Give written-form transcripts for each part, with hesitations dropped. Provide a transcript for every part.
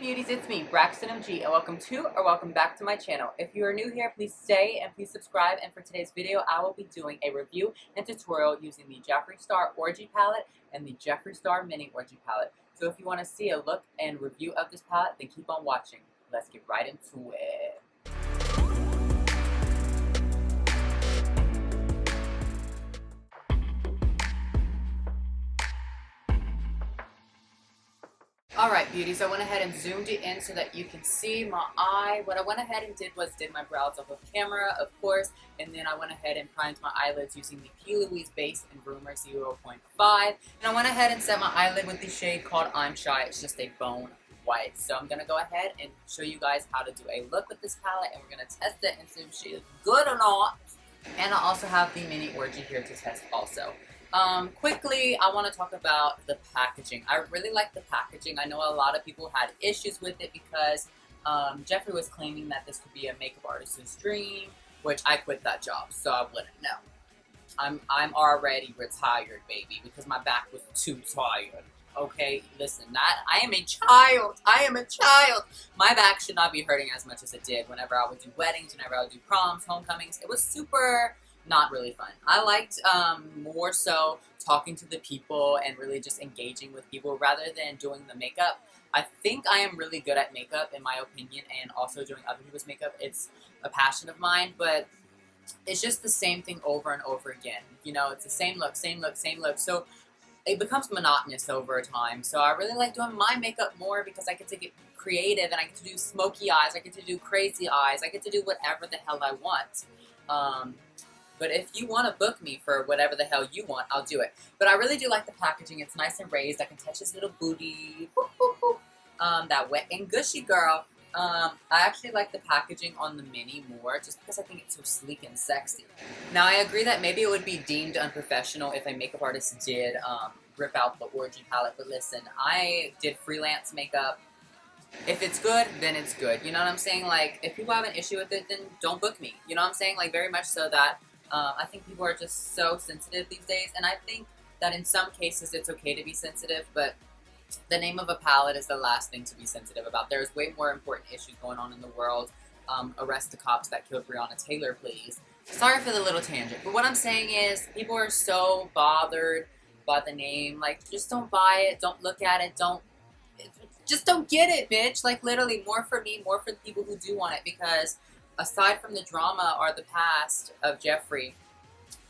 beauties, it's me, Braxton MG, and welcome back to my channel. If you are new here, please stay and please subscribe. And for today's video, I will be doing a review and tutorial using the Jeffree Star Orgy palette and the Jeffree Star Mini Orgy palette. So if you want to see a look and review of this palette, then keep on watching. Let's get right into it. Alright beauties, I went ahead and zoomed it in so that you can see my eye. What I went ahead and did my brows off of camera, of course, and then I went ahead and primed my eyelids using the Plouise Base in Rumor 0.5. And I went ahead and set my eyelid with the shade called I'm Shy. It's just a bone white. So I'm going to go ahead and show you guys how to do a look with this palette, and we're going to test it and see if she is good or not. And I also have the Mini Orgy here to test also. Quickly, I want to talk about the packaging. I really like the packaging. I know a lot of people had issues with it because Jeffree was claiming that this could be a makeup artist's dream, which I quit that job, so I wouldn't know. I'm already retired, baby, because my back was too tired. Okay, listen, I am a child. I am a child. My back should not be hurting as much as it did whenever I would do weddings, whenever I would do proms, homecomings. It was super not really fun. I liked more so talking to the people and really just engaging with people rather than doing the makeup. I think I am really good at makeup in my opinion, and also doing other people's makeup. It's a passion of mine, but it's just the same thing over and over again. You know, it's the same look, same look, same look. So it becomes monotonous over time. So I really like doing my makeup more because I get to get creative and I get to do smoky eyes, I get to do crazy eyes, I get to do whatever the hell I want. But if you want to book me for whatever the hell you want, I'll do it. But I really do like the packaging. It's nice and raised. I can touch his little booty. That wet and gushy girl. I actually like the packaging on the Mini more just because I think it's so sleek and sexy. Now, I agree that maybe it would be deemed unprofessional if a makeup artist did rip out the Orgy palette. But listen, I did freelance makeup. If it's good, then it's good. You know what I'm saying? Like, if people have an issue with it, then don't book me. You know what I'm saying? Like, very much so that I think people are just so sensitive these days, and I think that in some cases it's okay to be sensitive, but the name of a palette is the last thing to be sensitive about. There's way more important issues going on in the world. Arrest the cops that killed Breonna Taylor, please. Sorry for the little tangent, but what I'm saying is people are so bothered by the name. Like, just don't buy it, don't look at it, just don't get it, bitch. Like, literally, more for me, more for the people who do want it, because aside from the drama or the past of Jeffree,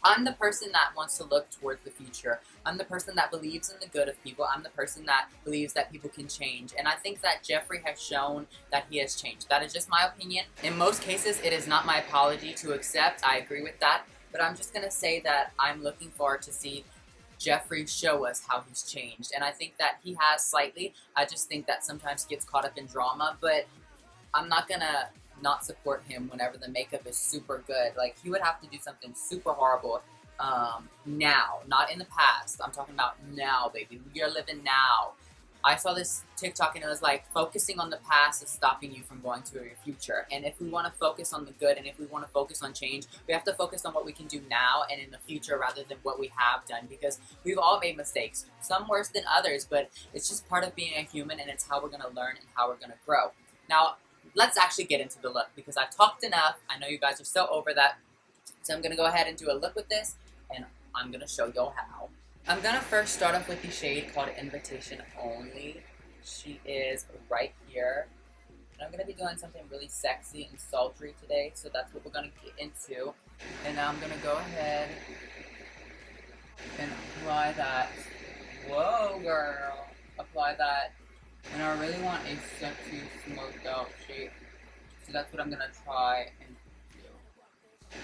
I'm the person that wants to look towards the future. I'm the person that believes in the good of people. I'm the person that believes that people can change. And I think that Jeffree has shown that he has changed. That is just my opinion. In most cases, it is not my apology to accept. I agree with that. But I'm just going to say that I'm looking forward to see Jeffree show us how he's changed. And I think that he has slightly. I just think that sometimes he gets caught up in drama. But I'm not going to not support him whenever the makeup is super good. Like, he would have to do something super horrible now, not in the past. I'm talking about now, baby. We are living now. I saw this TikTok and it was like, focusing on the past is stopping you from going to your future. And if we want to focus on the good, and if we want to focus on change, we have to focus on what we can do now and in the future rather than what we have done, because we've all made mistakes, some worse than others, but it's just part of being a human, and it's how we're going to learn and how we're going to grow. Now, let's actually get into the look, because I've talked enough. I know you guys are so over that. So I'm going to go ahead and do a look with this, and I'm going to show y'all how. I'm going to first start off with the shade called Invitation Only. She is right here. And I'm going to be doing something really sexy and sultry today, so that's what we're going to get into. And now I'm going to go ahead and apply that. Whoa, girl. Apply that. And I really want a sexy, smoked out shape. So that's what I'm going to try and do.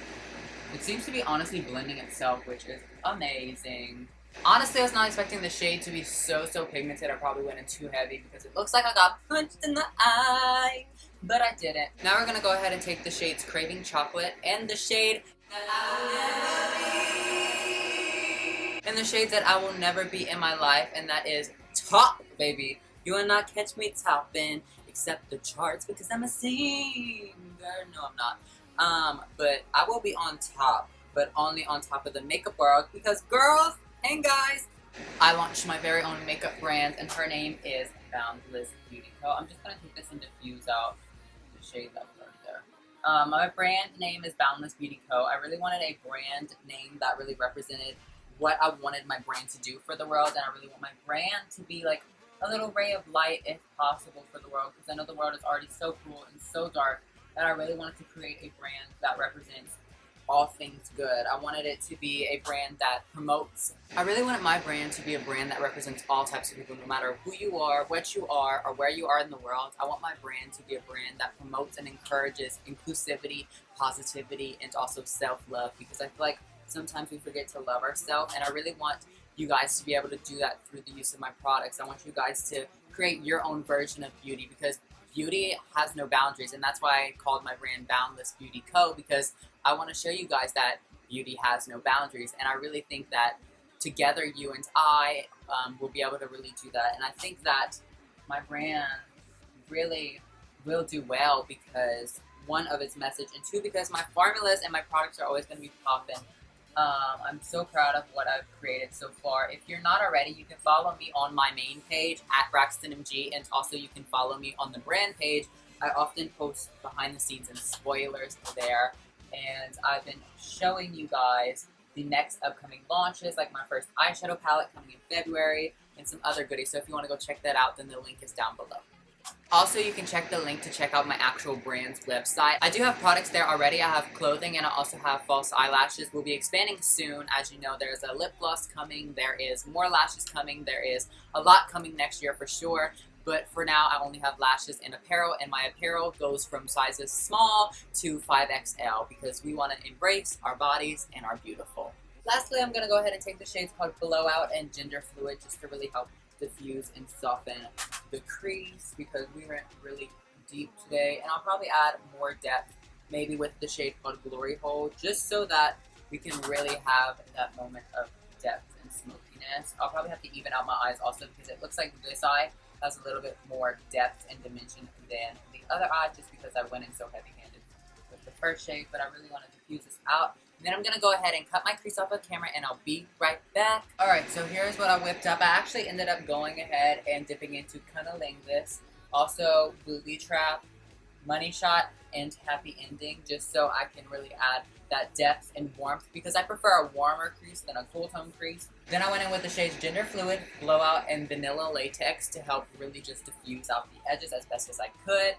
It seems to be honestly blending itself, which is amazing. Honestly, I was not expecting the shade to be so pigmented. I probably went in too heavy because it looks like I got punched in the eye. But I didn't. Now we're going to go ahead and take the shades Craving Chocolate and the shade that I will never be. And the shade that I will never be in my life, and that is Top, baby. You will not catch me topping except the charts because I'm a singer. No, I'm not. But I will be on top, but only on top of the makeup world, because girls and guys, I launched my very own makeup brand, and her name is BoundlessBeautyCo. I'm just going to take this and diffuse out the shade left right there. My brand name is BoundlessBeautyCo. I really wanted a brand name that really represented what I wanted my brand to do for the world, and I really want my brand to be like a little ray of light if possible for the world, because I know the world is already so cruel and so dark that I really wanted to create a brand that represents all things good. I wanted it to be a brand that promotes. I really wanted my brand to be a brand that represents all types of people, no matter who you are, what you are, or where you are in the world. I want my brand to be a brand that promotes and encourages inclusivity, positivity, and also self-love, because I feel like sometimes we forget to love ourselves, and I really want you guys to be able to do that through the use of my products. I want you guys to create your own version of beauty, because beauty has no boundaries, and that's why I called my brand BoundlessBeautyCo, because I want to show you guys that beauty has no boundaries, and I really think that together you and I will be able to really do that. And I think that my brand really will do well because, one, of its message, and two, because my formulas and my products are always going to be popping. I'm so proud of what I've created so far. If you're not already, you can follow me on my main page at BraxtonMG, and also you can follow me on the brand page. I often post behind the scenes and spoilers there, and I've been showing you guys the next upcoming launches, like my first eyeshadow palette coming in February, and some other goodies. So if you want to go check that out, then the link is down below. Also, you can check the link to check out my actual brand's website. I do have products there already. I have clothing, and I also have false eyelashes. We'll be expanding soon. As you know, there's a lip gloss coming. There is more lashes coming. There is a lot coming next year for sure. But for now, I only have lashes and apparel, and my apparel goes from sizes small to 5XL because we want to embrace our bodies and our beautiful. Lastly, I'm going to go ahead and take the shades called Blowout and Gender Fluid just to really help diffuse and soften the crease, because we went really deep today, and I'll probably add more depth maybe with the shade called Glory Hole, just so that we can really have that moment of depth and smokiness. I'll probably have to even out my eyes also, because it looks like this eye has a little bit more depth and dimension than the other eye, just because I went in so heavy-handed with the first shade, but I really want to diffuse this out. And then I'm going to go ahead and cut my crease off of camera, and I'll be right back. Alright, so here's what I whipped up. I actually ended up going ahead and dipping into Cunnilingus, also Booby Trap, Money Shot, and Happy Ending, just so I can really add that depth and warmth, because I prefer a warmer crease than a cool tone crease. Then I went in with the shades Gender Fluid, Blowout, and Vanilla Latex to help really just diffuse out the edges as best as I could.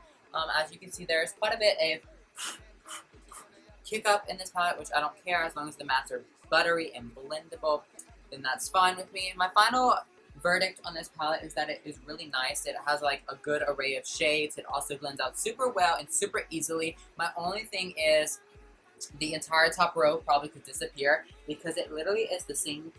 As you can see, there's quite a bit of kick up in this palette, which I don't care, as long as the mattes are buttery and blendable, then that's fine with me. My final verdict on this palette is that it is really nice. It has like a good array of shades. It also blends out super well and super easily. My only thing is the entire top row probably could disappear, because it literally is the same.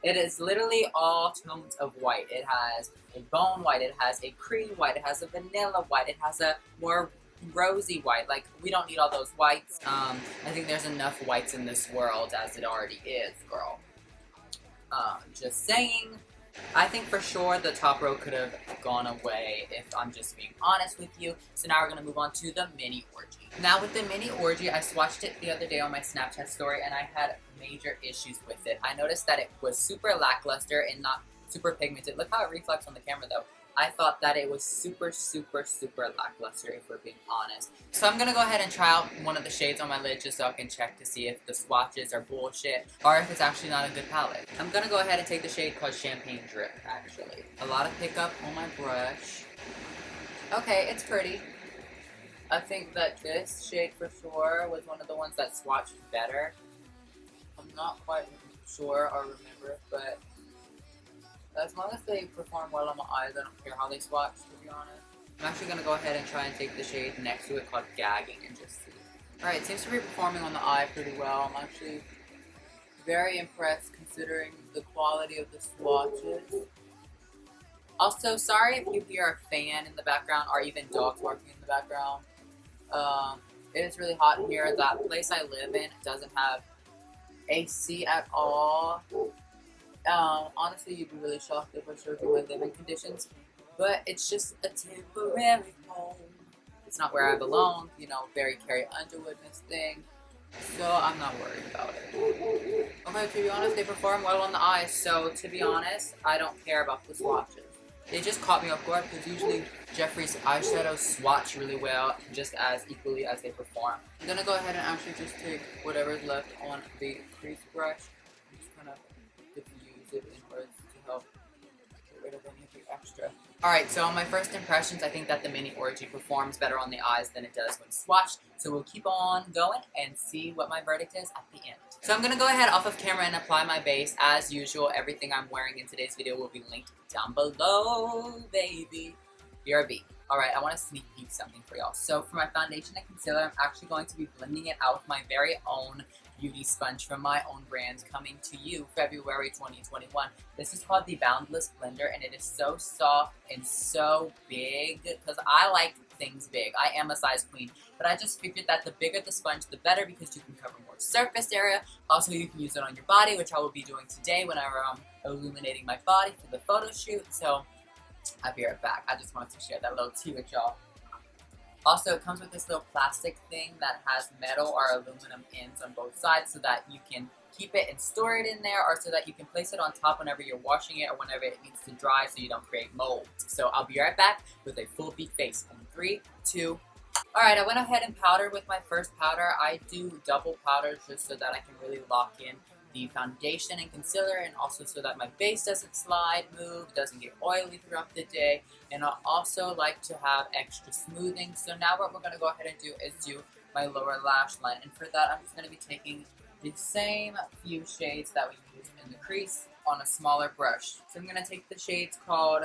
It is literally all tones of white. It has a bone white, it has a cream white, it has a vanilla white, it has a more rosy white. Like, we don't need all those whites. I think there's enough whites in this world as it already is, girl. Just saying. I think for sure the top row could have gone away, if I'm just being honest with you. So now we're going to move on to the mini orgy. Now with the mini orgy, I swatched it the other day on my Snapchat story, and I had major issues with it. I noticed that it was super lackluster and not super pigmented. Look how it reflects on the camera though. I thought that it was super, super, super lackluster, if we're being honest. So I'm going to go ahead and try out one of the shades on my lid just so I can check to see if the swatches are bullshit or if it's actually not a good palette. I'm going to go ahead and take the shade called Champagne Drip, actually. A lot of pickup on my brush. Okay, it's pretty. I think that this shade for sure was one of the ones that swatched better. I'm not quite sure or remember, but as long as they perform well on my eyes, I don't care how they swatch, to be honest. I'm actually going to go ahead and try and take the shade next to it called Gagging and just see. Alright, it seems to be performing on the eye pretty well. I'm actually very impressed considering the quality of the swatches. Also, sorry if you hear a fan in the background or even dogs barking in the background. It is really hot in here. That place I live in doesn't have AC at all. Honestly, you'd be really shocked if I showed you my living conditions, but it's just a temporary home. It's not where I belong, you know, very Carrie Underwoodness thing, so I'm not worried about it. Okay, to be honest, they perform well on the eyes, so to be honest, I don't care about the swatches. It just caught me off guard because usually Jeffree's eyeshadows swatch really well, just as equally as they perform. I'm gonna go ahead and actually just take whatever's left on the crease brush and just kind of diffuse it in order to help get rid of any of the extra. Alright, so on my first impressions, I think that the mini Orgy performs better on the eyes than it does when swatched. So we'll keep on going and see what my verdict is at the end. So I'm going to go ahead off of camera and apply my base. As usual, everything I'm wearing in today's video will be linked down below, baby. BRB. Alright, I want to sneak peek something for y'all. So for my foundation and concealer, I'm actually going to be blending it out with my very own beauty sponge from my own brand, coming to you February 2021. This is called the Boundless Blender, and it is so soft and so big because I like things big. I am a size queen, but I just figured that the bigger the sponge, the better, because you can cover more surface area. Also, you can use it on your body, which I will be doing today whenever I'm illuminating my body for the photo shoot. So I'll be right back. I just wanted to share that little tea with y'all. Also, it comes with this little plastic thing that has metal or aluminum ends on both sides so that you can keep it and store it in there, or so that you can place it on top whenever you're washing it or whenever it needs to dry so you don't create mold. So I'll be right back with a full beat face in 3, 2. Alright, I went ahead and powdered with my first powder. I do double powder just so that I can really lock in the foundation and concealer, and also so that my base doesn't slide, move, doesn't get oily throughout the day. And I also like to have extra smoothing. So now what we're going to go ahead and do is do my lower lash line. And for that, I'm just going to be taking the same few shades that we used in the crease on a smaller brush. So I'm going to take the shades called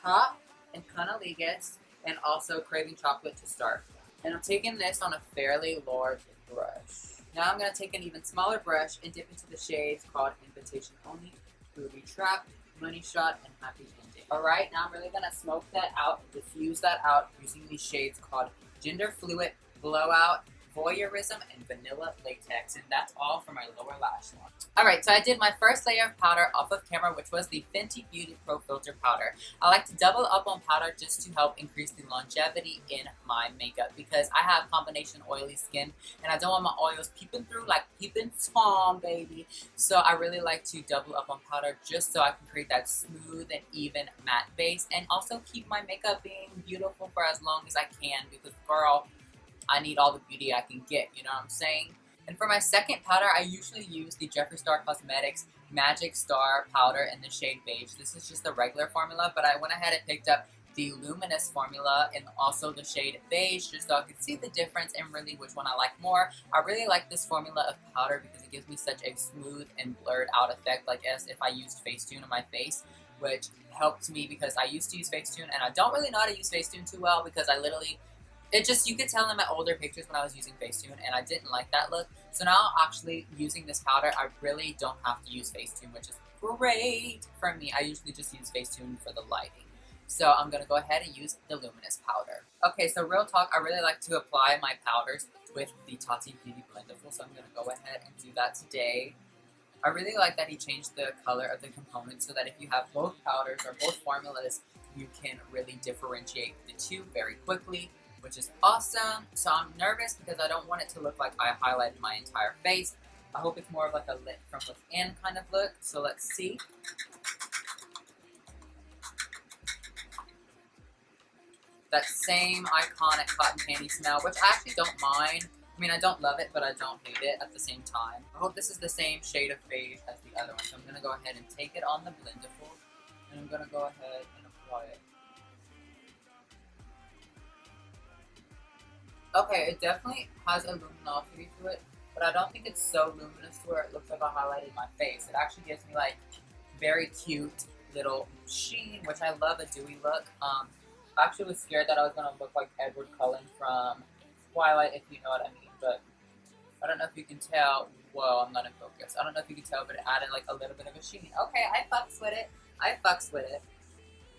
Top and Cunnilingus, and also Craving Chocolate to start. And I'm taking this on a fairly large brush. Now I'm going to take an even smaller brush and dip into the shades called Invitation Only, Booby Trap, Money Shot, and Happy Ending. Alright, now I'm really going to smoke that out, diffuse that out using these shades called Gender Fluid, Blowout, Voyeurism, and Vanilla Latex. And that's all for my lower lash line. Alright, so I did my first layer of powder off of camera, which was the Fenty Beauty Pro Filter powder. I like to double up on powder just to help increase the longevity in my makeup, because I have combination oily skin and I don't want my oils peeping through like peeping Tom, baby. So I really like to double up on powder just so I can create that smooth and even matte base, and also keep my makeup being beautiful for as long as I can, because girl, I need all the beauty I can get, you know what I'm saying? And for my second powder, I usually use the Jeffree Star Cosmetics Magic Star powder in the shade Beige. This is just the regular formula, but I went ahead and picked up the Luminous formula and also the shade Beige, just so I could see the difference and really which one I like more. I really like this formula of powder because it gives me such a smooth and blurred out effect, like as if I used Facetune on my face, which helped me because I used to use Facetune and I don't really know how to use Facetune too well, because I literally... you could tell in my older pictures when I was using Facetune, and I didn't like that look. So now actually using this powder, I really don't have to use Facetune, which is great for me. I usually just use Facetune for the lighting. So I'm going to go ahead and use the Luminous powder. Okay, so real talk, I really like to apply my powders with the Tatcha Beauty Blenderful, so I'm going to go ahead and do that today. I really like that he changed the color of the components so that if you have both powders or both formulas, you can really differentiate the two very quickly, which is awesome. So I'm nervous because I don't want it to look like I highlighted my entire face. I hope it's more of like a lit from within kind of look. So let's see. That same iconic cotton candy smell, which I actually don't mind. I mean, I don't love it, but I don't hate it at the same time. I hope this is the same shade of beige as the other one. So I'm going to go ahead and take it on the Blenderful, and I'm going to go ahead and apply it. Okay, it definitely has a luminosity to it, but I don't think it's so luminous to where it looks like I highlighted my face. It actually gives me like very cute little sheen, which I love a dewy look. I actually was scared that I was going to look like Edward Cullen from Twilight, if you know what I mean, but I don't know if you can tell. Whoa, I'm not in focus. I don't know if you can tell, but it added like a little bit of a sheen. Okay, I fucks with it. I fucks with it.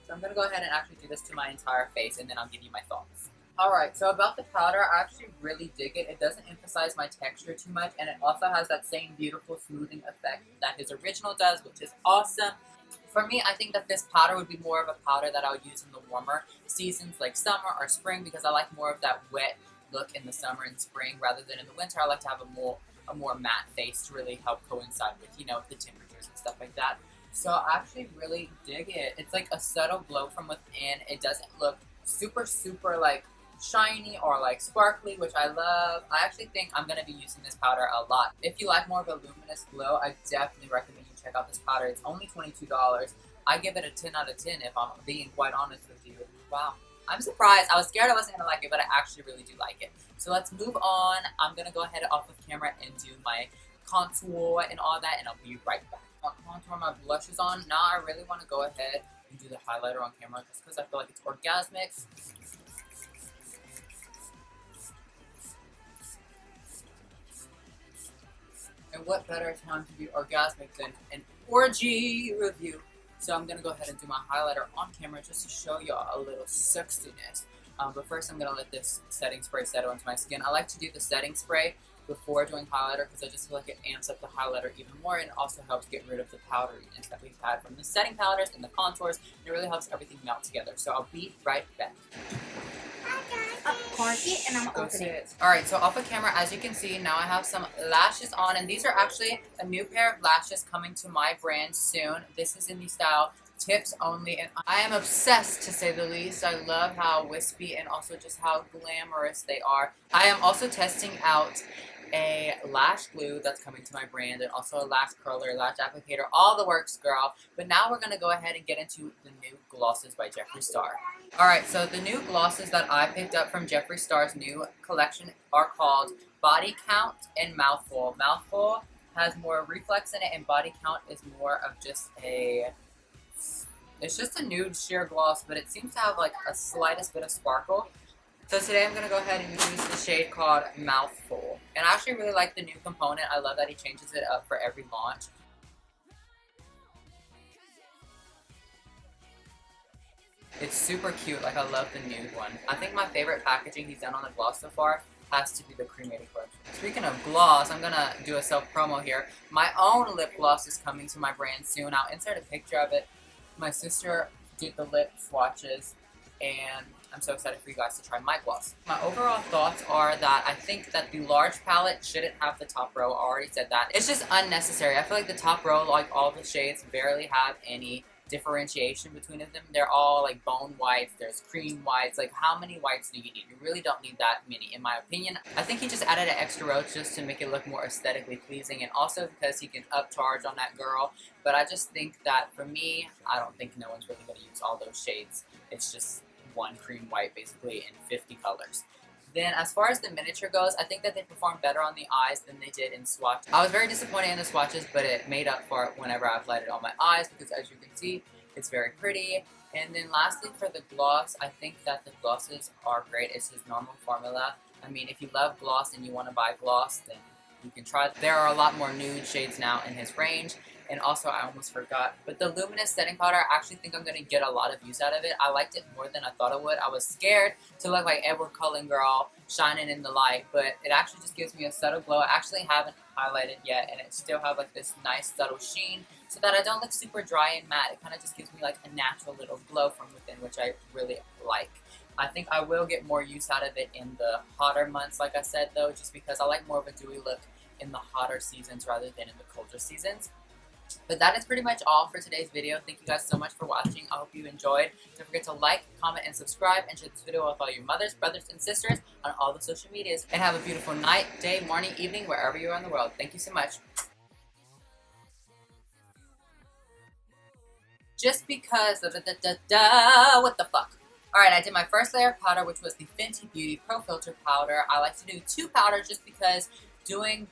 So I'm going to go ahead and actually do this to my entire face, and then I'll give you my thoughts. Alright, so about the powder, I actually really dig it. It doesn't emphasize my texture too much, and it also has that same beautiful smoothing effect that his original does, which is awesome. For me, I think that this powder would be more of a powder that I'll use in the warmer seasons like summer or spring, because I like more of that wet look in the summer and spring rather than in the winter. I like to have a more matte face to really help coincide with, you know, the temperatures and stuff like that. So I actually really dig it. It's like a subtle glow from within. It doesn't look super, super like shiny or like sparkly, which I love. I actually think I'm going to be using this powder a lot. If you like more of a luminous glow, I definitely recommend you check out this powder. It's only $22. I give it a 10 out of 10 if I'm being quite honest with you. Wow. I'm surprised. I was scared I wasn't going to like it, but I actually really do like it. So let's move on. I'm going to go ahead off of camera and do my contour and all that, and I'll be right back. I'll contour my blushes on. Now I really want to go ahead and do the highlighter on camera just because I feel like it's orgasmic. And what better time to be orgasmic than an orgy review? So I'm going to go ahead and do my highlighter on camera just to show y'all a little sexiness. But first I'm going to let this setting spray settle into my skin. I like to do the setting spray before doing highlighter because I just feel like it amps up the highlighter even more, and it also helps get rid of the powderiness that we've had from the setting powders and the contours. And it really helps everything melt together. So I'll be right back. Party, and I'm gonna open it. Alright, so off of camera, as you can see, now I have some lashes on, and these are actually a new pair of lashes coming to my brand soon. This is in the style Tips Only, and I am obsessed, to say the least. I love how wispy and also just how glamorous they are. I am also testing out a lash glue that's coming to my brand, and also a lash curler, lash applicator, all the works, girl. But now we're going to go ahead and get into the new glosses by Jeffree Star. Alright, so the new glosses that I picked up from Jeffree Star's new collection are called Body Count and Mouthful. Mouthful has more reflex in it, and Body Count is more of just a... It's just a nude sheer gloss, but it seems to have like a slightest bit of sparkle. So today I'm going to go ahead and use the shade called Mouthful. And I actually really like the new component. I love that he changes it up for every launch. It's super cute. Like, I love the nude one. I think my favorite packaging he's done on the gloss so far has to be the cremated collection. Speaking of gloss, I'm going to do a self-promo here. My own lip gloss is coming to my brand soon. I'll insert a picture of it. My sister did the lip swatches, and I'm so excited for you guys to try my gloss. My overall thoughts are that I think that the large palette shouldn't have the top row. I already said that. It's just unnecessary. I feel like the top row, like all the shades, barely have any differentiation between them. They're all like bone whites, there's cream whites. Like, how many whites do you need? You really don't need that many, in my opinion. I think he just added an extra row just to make it look more aesthetically pleasing, and also because he can upcharge on that girl. But I just think that for me, I don't think no one's really going to use all those shades. It's just one cream white basically in 50 colors. Then as far as the miniature goes, I think that they performed better on the eyes than they did in swatch. I was very disappointed in the swatches, but it made up for it whenever I applied it on my eyes because, as you can see, it's very pretty. And then lastly, for the gloss, I think that the glosses are great. It's his normal formula. I mean, if you love gloss and you want to buy gloss, then you can try. There are a lot more nude shades now in his range. And also, I almost forgot, but the Luminous setting powder, I actually think I'm going to get a lot of use out of it. I liked it more than I thought I would. I was scared to look like Edward Cullen girl shining in the light, but it actually just gives me a subtle glow. I actually haven't highlighted yet, and it still have like this nice subtle sheen so that I don't look super dry and matte. It kind of just gives me like a natural little glow from within, which I really like. I think I will get more use out of it in the hotter months, like I said, though, just because I like more of a dewy look in the hotter seasons rather than in the colder seasons. But that is pretty much all for today's video. Thank you guys so much for watching. I hope you enjoyed. Don't forget to like, comment, and subscribe, and share this video with all your mothers, brothers, and sisters on all the social medias. And have a beautiful night, day, morning, evening, wherever you are in the world. Thank you so much. Just because, what the fuck? Alright, I did my first layer of powder, which was the Fenty Beauty Pro Filter powder. I like to do 2 powders just because doing